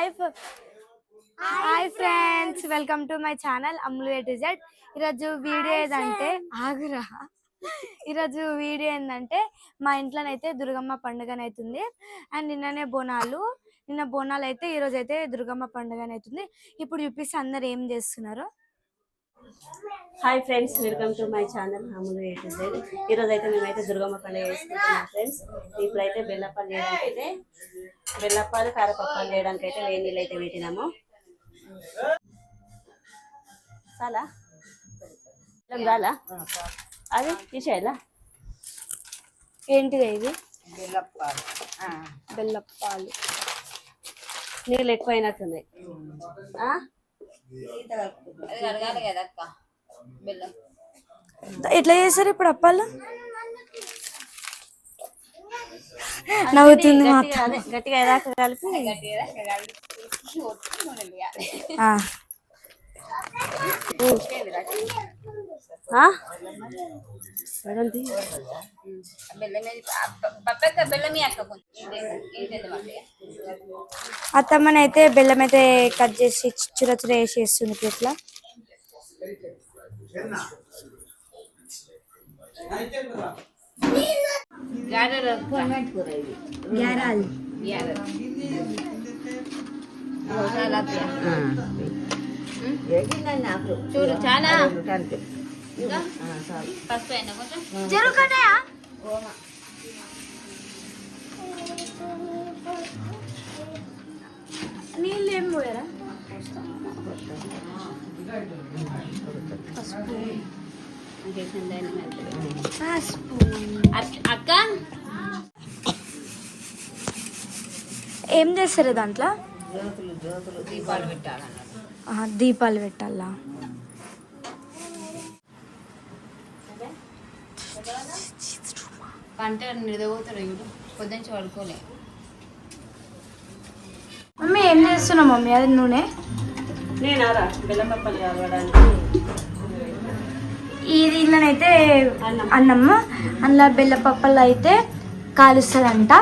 Hi friends, welcome to my channel Ammulu A to Z. ఈరోజు video ఏంటంటే ఈరోజు video ఏంటంటే మా ఇంట్లోనైతే దుర్గమ్మ పండుగనైతుంది. అండ్ నిన్న బోనాలు అయితే ఈరోజు అయితే దుర్గమ్మ పండుగనైతుంది. ఇప్పుడు చూపిస్తే అందరు ఏం చేస్తున్నారు. Hi friends, welcome to my channel Ammulu A to Z. ఈరోజు అయితే మేమైతే దుర్గమ్మ పండుగ చేసుకుంటున్నాం ఫ్రెండ్స్. ఇప్పుడైతే బెల్లప్పాలు చేయడానికి అయితే బెల్లప్పాలు కారపప్పాలు చేయడానికి అయితే వేడి నీళ్ళు అయితే పెట్టినాము. చాలా చాలా అది తీసేయాలా? ఏంటిది ఇది? బెల్లప్పాలు నీళ్ళు ఎక్కువైనట్టుంది. ఎట్లా చేస్తారు ఇప్పుడు అప్పాలు? నవ్వుతుంది గట్టిగా ఏదాకా కలిపి అత్తమ్మని అయితే బెల్లం అయితే కట్ చేసి చుర చుర వేసేస్తుంది. ఇట్లా చూడు చాలా జరుగుతున్నాయా? నీళ్ళు ఏం పోయారా? అక్క ఏం చేస్తారు దాంట్లో? దీపాలు పెట్టాలా? పంట నిద్రపోతారు పొద్దున పడుకోలే. మమ్మీ ఏం చేస్తున్నావు మమ్మీ? అది నూనె నేనారా బెల్లపప్పలు కావడానికి ఇది ఇళ్ళనైతే అన్నమ్మ అందులో బెల్లపప్పలు అయితే కాలుస్తుందంట.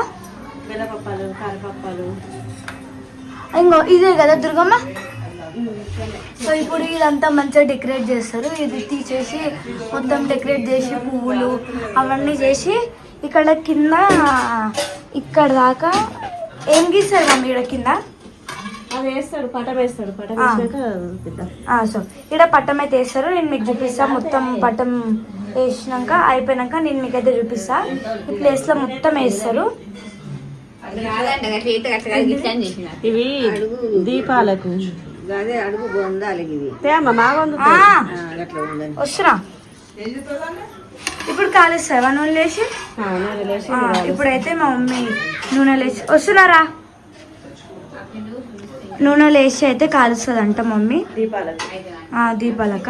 బెల్లపప్పాలు కారపప్పాలు ఇంకో ఇదే కదా దుర్గమ్మ. సో ఇప్పుడు ఇదంతా మంచిగా డెకరేట్ చేస్తారు. ఇది తీసేసి మొత్తం డెకరేట్ చేసి పువ్వులు అవన్నీ చేసి ఇక్కడ కింద ఇక్కడ దాకా ఏం గీస్తారు మమ్మీ? ఇక్కడ కింద అది వేస్తాడు, పటం వేస్తాడు. పటం సో ఇక్కడ పట్టం అయితే వేస్తారు. నేను మీకు చూపిస్తా. మొత్తం పట్టం వేసినాక అయిపోయినాక నేను మీకైతే చూపిస్తా. ఈ ప్లేస్లో మొత్తం వేస్తారు. ఇవి దీపాలకు అడుగు బొందాలి. వస్తున్నా. ఇప్పుడు కాలుస్తావా నూనె లేచి? ఇప్పుడైతే మా మమ్మీ నూనె లేచి వస్తున్నారా? నూనె లేచి అయితే కాలుస్తుందంట మమ్మీ దీపాలక.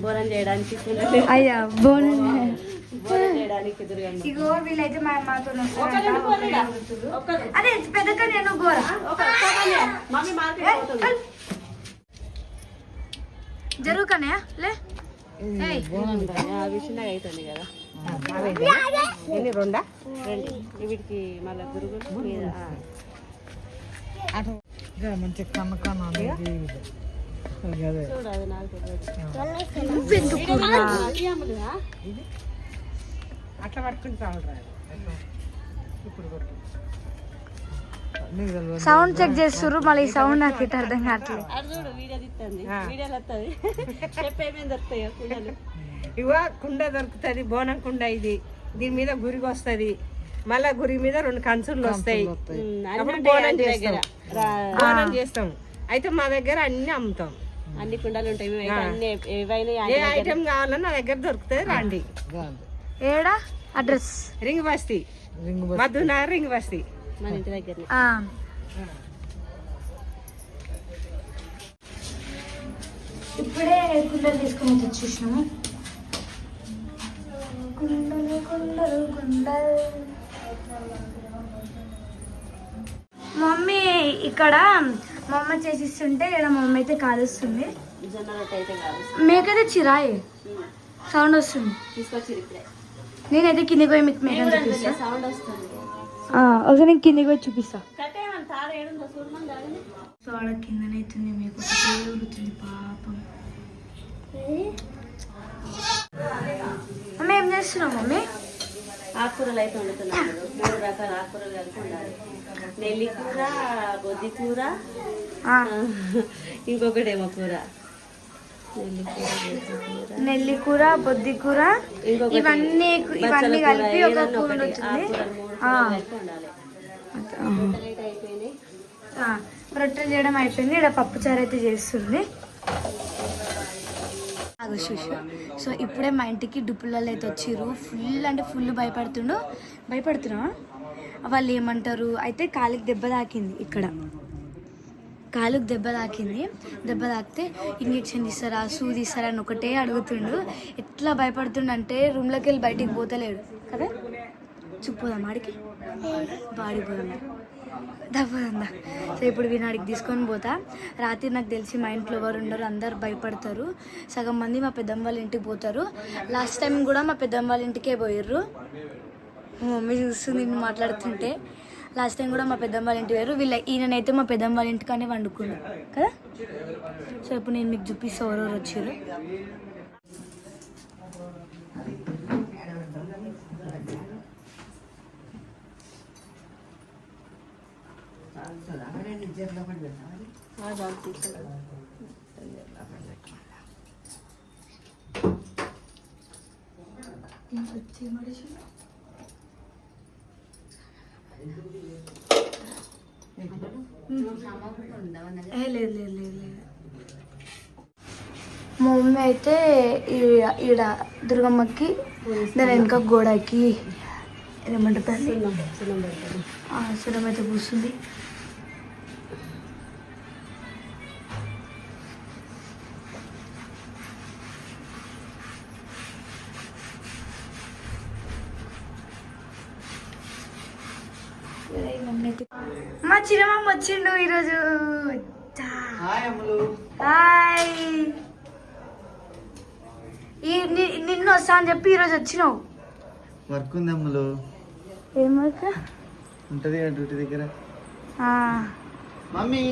బోనం చేయడానికి అయ్యా బోనం చేయడానికి ఇగో వీళ్ళైతే మాతో అదే పెద్దగా నేను గోర జరుగుకనే లే విషయంగా అవుతుంది కదా. రెండా వీటికి మళ్ళీ దుర్గులు మంచి కన్నకన్నా అట్లా పట్టుకుని చాలు. ఇప్పుడు సౌండ్ చెక్ చేస్తుర్రు, మళ్ళీ ఈ సౌండ్ నాకు ఇటు అర్థం కావట్లేదు. అది చూడు వీడియో తీస్తుంది, వీడియోలో వస్తుంది. చెప్పేమేమి దొరుకుతాయో కుండలు. ఇవ కుండ దొరుకుతుంది, బోనం కుండ ఇది. దీని మీద గురికి వస్తుంది, మళ్ళా గురి మీద 2 కంచులు వస్తాయి. అప్పుడు బోనం చేస్తాం, బోనం చేస్తాం. అయితే మా దగ్గర అన్ని అమ్ముతాం, అన్ని కుండలు ఉంటాయి. మేమైతే అన్ని ఏవైనా ఏ ఐటమ్ కావాలన్నా నా దగ్గర దొరుకుతుంది, రండి. ఏడా అడ్రస్? రింగ్ బస్తీ, మధునగర్ రింగ్ బస్తీ, మన ఇంటి దగ్గర. ఇప్పుడే కుండలు తీసుకొని వచ్చేసినాము. కుండలు కుండలు కుండలు. మమ్మీ ఇక్కడ మా అమ్మ చేసిస్తుంటే ఇక్కడ మా మమ్మీ అయితే కాలుస్తుంది. జొన్న రొట్టె అయితే కాదు, మేకైతే చిరాయి సౌండ్ వస్తుంది. తీసుకొచ్చి ఇప్పుడే నేనైతే కిందికి పోయి మీకు మేకని చూపిస్తా. సౌండ్ వస్తుంది. ఒకసారి నేను కిందికి పోయి చూపిస్తా. కట్టేమని తార ఏడుందో చూడమని కాదని. సో ఆడ కిందనైతుంది, మీకు ఉడుతుంది పాపం. మమ్మీ ఏం చేస్తున్నావు మమ్మీ? ఆకుకూరలు అయితే వండుతున్నాను. 3 రకాల ఆకుకూరలు కలిపి ఉండాలి. నెల్లి కూర, బొద్ది కూర, ఇంకొకటేమో కూర. నెల్లి కూర, బొద్ది కూర, ఇవన్నీ కలిపి ఒక కూర వచ్చింది. రొట్టెలు చేయడం అయిపోయింది. ఇక్కడ పప్పుచారు అయితే చేస్తుంది. సో ఇప్పుడే మా ఇంటికి డుప్పులలో అయితే వచ్చిర్రు. ఫుల్ అంటే ఫుల్ భయపడుతున్నా. వాళ్ళు ఏమంటారు అయితే కాలికి దెబ్బ తాకింది. ఇక్కడ కాలుకి దెబ్బ తాకితే ఇంజక్షన్ ఇస్తారా, సూది ఇస్తారా అని ఒకటే అడుగుతుండు. ఎట్లా భయపడుతుండు అంటే రూమ్లోకి వెళ్ళి బయటికి పోతలేడు కదా. చూపోదాం ఆడికి, బాడికి పోదాం, దబ్బదా. సో ఇప్పుడు వీనాడికి తీసుకొని పోతా. రాత్రి నాకు తెలిసి మా ఇంట్లో ఎవరు ఉండరు, అందరు భయపడతారు. సగం మంది మా పెద్దమ్మ వాళ్ళ ఇంటికి పోతారు. లాస్ట్ టైం కూడా మా పెద్దమ్మ వాళ్ళ ఇంటికే పోయిర్రు. మా మమ్మీ చూస్తుంది నేను మాట్లాడుతుంటే. లాస్ట్ టైం కూడా మా పెద్దమ్మ వాళ్ళ ఇంటికి పోయారు. ఈయనైతే మా పెద్దమ్మ వాళ్ళ ఇంటికనే వండుకున్నాను కదా. సో ఇప్పుడు నేను మీకు చూపిస్తా ఎవరెవరు వచ్చారు. లేదు. మా మమ్మీ అయితే ఈడ దుర్గమ్మకి దాని వెనక గోడకి ఏమంటారు సున్నం అయితే పూస్తుంది. మా చిరమామ వచ్చిండు ఈరోజు. హాయ్. నిన్ను వస్తా అని చెప్పి ఈరోజు వచ్చినావు. వర్క్ ఉంది అమ్ములు. ఏం వర్క్ ఉంటది డ్యూటీ దగ్గర. మమ్మీ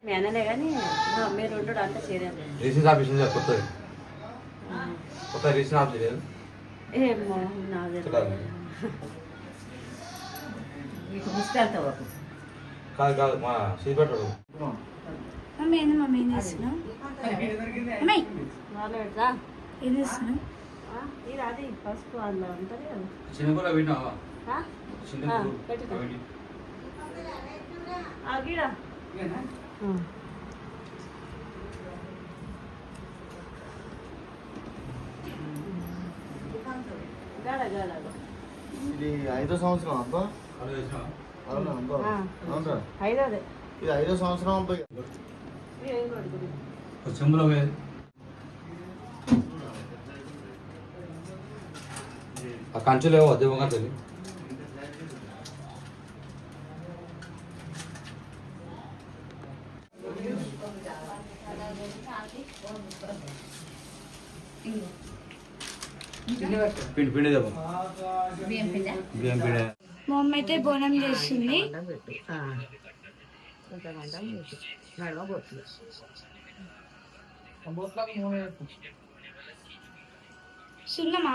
మీ అన్నలే కానీ మీరు ఉండడు అంత చేయలేదు. రీసెన్స్ ఆఫీస్ ఉంది కొత్తది, కొత్త రీసెన్స్ ఆఫీస్ లేదు. ఏమో నాకు కాదు కాదు మా సీపెట్టాడు. మమ్మీ ఏంది మమ్మీ ఏం చేస్తున్నావు? మమ్మీ ఏం చేస్తున్నావు? ఇది అది పసుపు అందులో ఉంటుంది కదా. చిన్నగూడ విన్నావా? గిడా గాడ గాడ ఇది 5వ సంవత్సరం అబ్బా. అవునా అబ్బా? అవునరా? ఐదోదే. ఇది 5వ సంవత్సరం అబ్బా. చెంబులో పోయేది ఆ కంచులేవో దేవంగా తెలియదు. పిండి పిండి దేవం బియ్యం పిండి. మా మమ్మీ అయితే బోనం చేస్తుంది. సున్నమా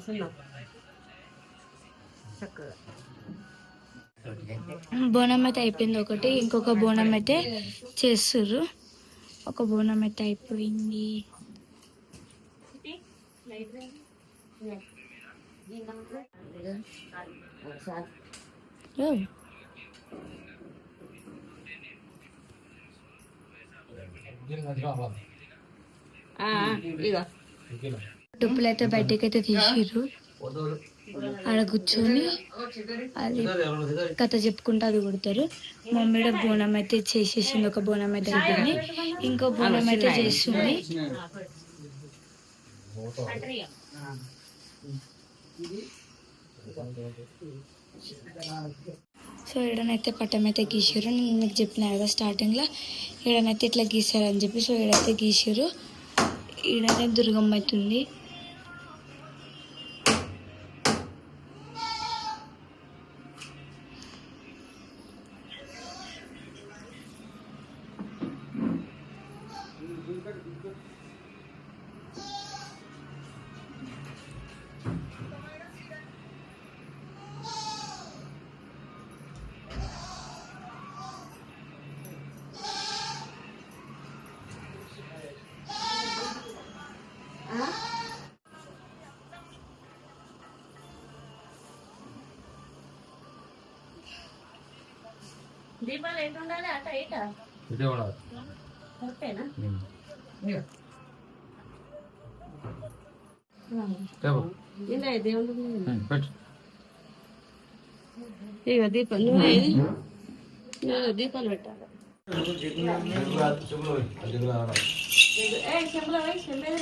సున్నం. బోనం అయితే అయిపోయింది ఒకటి, ఇంకొక బోనం అయితే చేస్తుర్రు. ఒక బోనం అయితే అయిపోయింది. ఓ. ఇక డుప్పులు అయితే బయటకి అయితే తీసిర్రు. ఆడ కూర్చొని అది కథ చెప్పుకుంటూ అది కొడతారు. మమ్మీ బోనం అయితే చేసేసింది, ఒక బోనం అయితే అయిపోయింది, ఇంకో బోనం అయితే చేస్తుంది. సో ఈడనైతే పట్టం అయితే గీసారు. నేను మీకు చెప్పిన కదా స్టార్టింగ్లో ఈడనైతే ఇట్లా గీసారని చెప్పి. సో ఈడైతే గీసారు. ఈడనే దుర్గమ్మ అవుతుంది. దీపాలు ఎటు ఉండాలి? అట ఇట ఇదే ఉండాలి. కరెక్టేనా? ఇలా దేవుడు పెట్టు. ఇక దీపం నువ్వు దీపాలు పెట్టాలి. చెంబులో పోయి చెంబేది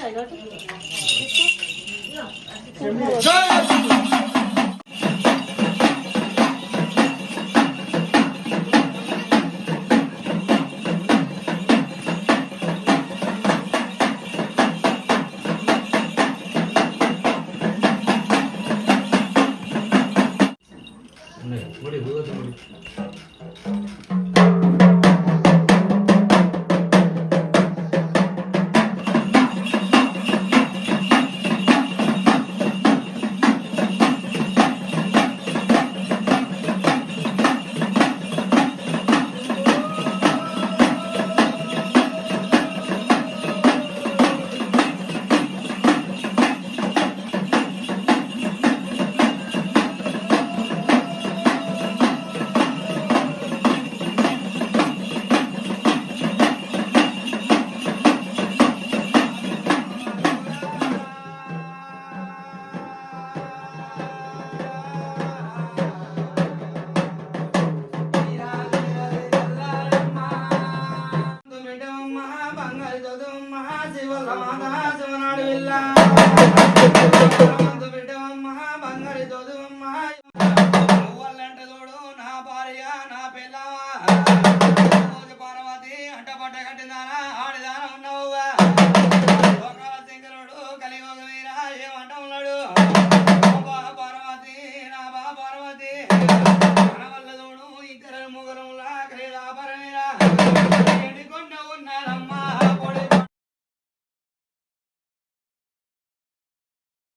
పార్వతి అంట పట్ట కట్టిందానా ఆడిదానా